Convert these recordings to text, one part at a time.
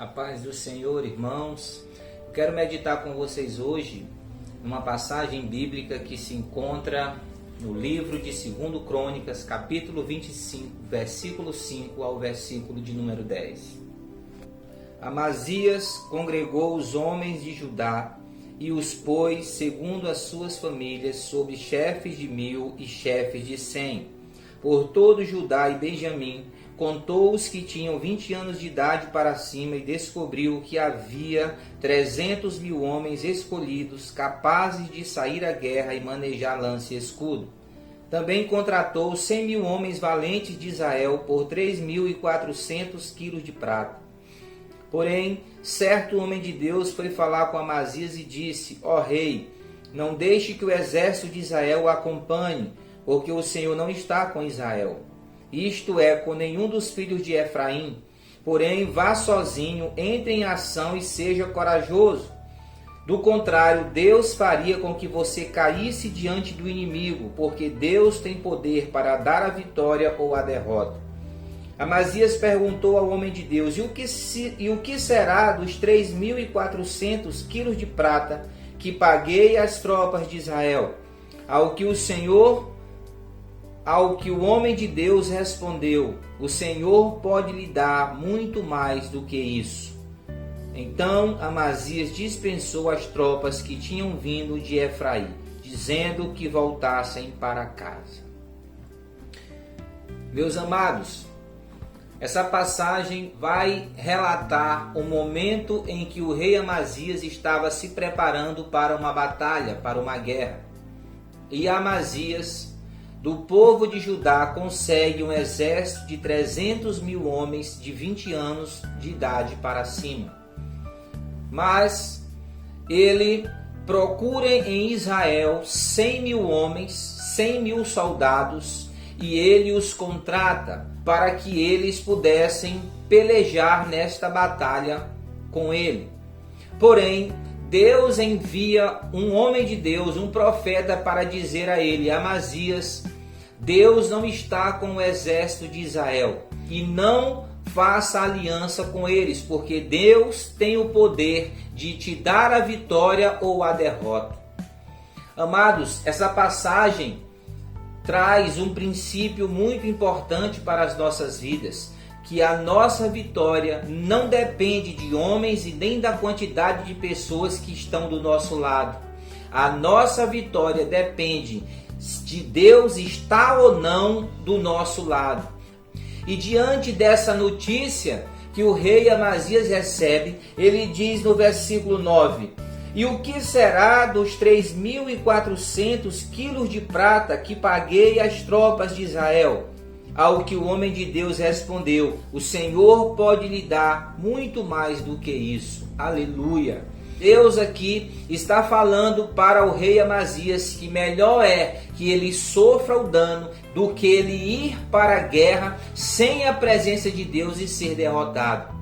A paz do Senhor, irmãos. Quero meditar com vocês hoje numa passagem bíblica que se encontra no livro de 2 Crônicas, capítulo 25, versículo 5 ao versículo de número 10. Amazias congregou os homens de Judá e os pôs, segundo as suas famílias, sobre chefes de 1000 e chefes de 100. Por todo Judá e Benjamim, contou os que tinham 20 anos de idade para cima e descobriu que havia 300.000 homens escolhidos, capazes de sair à guerra e manejar lança e escudo. Também contratou 100.000 homens valentes de Israel por 3.400 quilos de prata. Porém, certo homem de Deus foi falar com Amazias e disse: Ó rei, não deixe que o exército de Israel o acompanhe, porque o Senhor não está com Israel. Isto é, com nenhum dos filhos de Efraim. Porém, vá sozinho, entre em ação e seja corajoso. Do contrário, Deus faria com que você caísse diante do inimigo, porque Deus tem poder para dar a vitória ou a derrota. Amazias perguntou ao homem de Deus: E o que será dos 3.400 quilos de prata que paguei às tropas de Israel? Ao que o homem de Deus respondeu: O Senhor pode lhe dar muito mais do que isso. Então Amazias dispensou as tropas que tinham vindo de Efraim, dizendo que voltassem para casa. Meus amados, essa passagem vai relatar o momento em que o rei Amazias estava se preparando para uma batalha, para uma guerra. E Amazias, do povo de Judá, consegue um exército de 300.000 homens de 20 anos de idade para cima. Mas ele procura em Israel 100.000 homens, 100.000 soldados, e ele os contrata para que eles pudessem pelejar nesta batalha com ele. Porém, Deus envia um homem de Deus, um profeta, para dizer a ele: Amazias, Deus não está com o exército de Israel, e não faça aliança com eles, porque Deus tem o poder de te dar a vitória ou a derrota. Amados, essa passagem traz um princípio muito importante para as nossas vidas, que a nossa vitória não depende de homens e nem da quantidade de pessoas que estão do nosso lado. A nossa vitória depende de Deus estar ou não do nosso lado. E diante dessa notícia que o rei Amazias recebe, ele diz no versículo 9: E o que será dos 3.400 quilos de prata que paguei às tropas de Israel? Ao que o homem de Deus respondeu: O Senhor pode lhe dar muito mais do que isso. Aleluia! Deus aqui está falando para o rei Amazias que melhor é que ele sofra o dano do que ele ir para a guerra sem a presença de Deus e ser derrotado.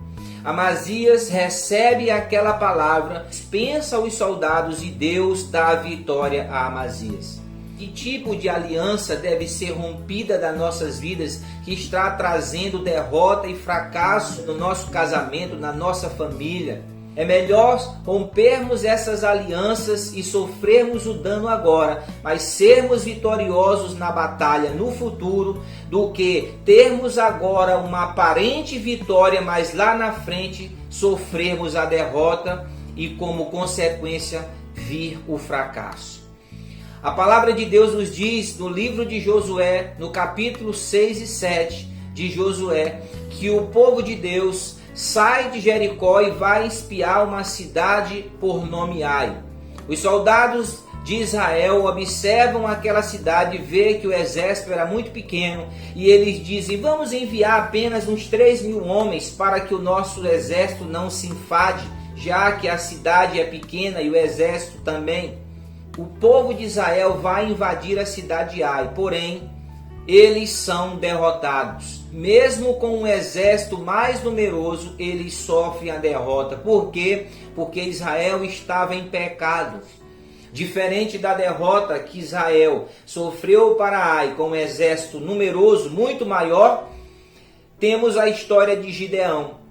Amazias recebe aquela palavra, dispensa os soldados e Deus dá a vitória a Amazias. Que tipo de aliança deve ser rompida das nossas vidas que está trazendo derrota e fracasso no nosso casamento, na nossa família? É melhor rompermos essas alianças e sofrermos o dano agora, mas sermos vitoriosos na batalha no futuro, do que termos agora uma aparente vitória, mas lá na frente sofrermos a derrota e como consequência vir o fracasso. A palavra de Deus nos diz no livro de Josué, no capítulo 6 e 7 de Josué, que o povo de Deus sai de Jericó e vai espiar uma cidade por nome Ai. Os soldados de Israel observam aquela cidade e vê que o exército era muito pequeno, e eles dizem: vamos enviar apenas uns 3.000 homens para que o nosso exército não se enfade, já que a cidade é pequena e o exército também. O povo de Israel vai invadir a cidade de Ai, porém eles são derrotados. Mesmo com um exército mais numeroso, eles sofrem a derrota. Por quê? Porque Israel estava em pecado. Diferente da derrota que Israel sofreu para Ai com um exército numeroso, muito maior, temos a história de Gideão.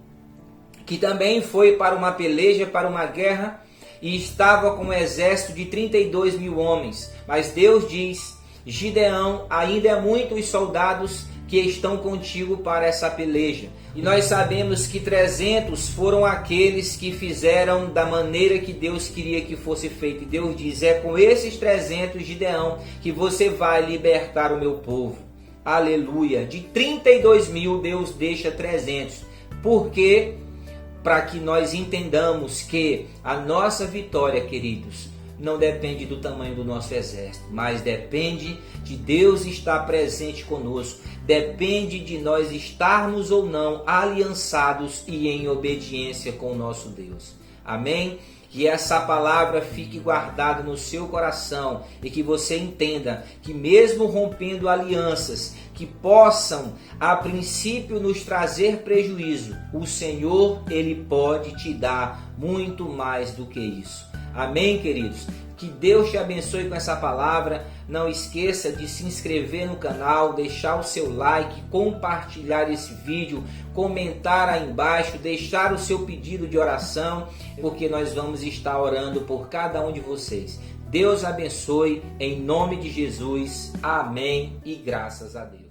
que também foi para uma peleja, para uma guerra, e estava com um exército de 32 mil homens. Mas Deus diz: Gideão, ainda é muitos os soldados que estão contigo para essa peleja. E nós sabemos que 300 foram aqueles que fizeram da maneira que Deus queria que fosse feito. E Deus diz: é com esses 300, Gideão, que você vai libertar o meu povo. Aleluia! De 32 mil, Deus deixa 300. Por quê? Para que nós entendamos que a nossa vitória, queridos, não depende do tamanho do nosso exército, mas depende de Deus estar presente conosco, depende de nós estarmos ou não aliançados e em obediência com o nosso Deus. Amém? Que essa palavra fique guardada no seu coração e que você entenda que mesmo rompendo alianças que possam a princípio nos trazer prejuízo, o Senhor, Ele pode te dar muito mais do que isso. Amém, queridos? Que Deus te abençoe com essa palavra. Não esqueça de se inscrever no canal, deixar o seu like, compartilhar esse vídeo, comentar aí embaixo, deixar o seu pedido de oração, porque nós vamos estar orando por cada um de vocês. Deus abençoe, em nome de Jesus. Amém e graças a Deus.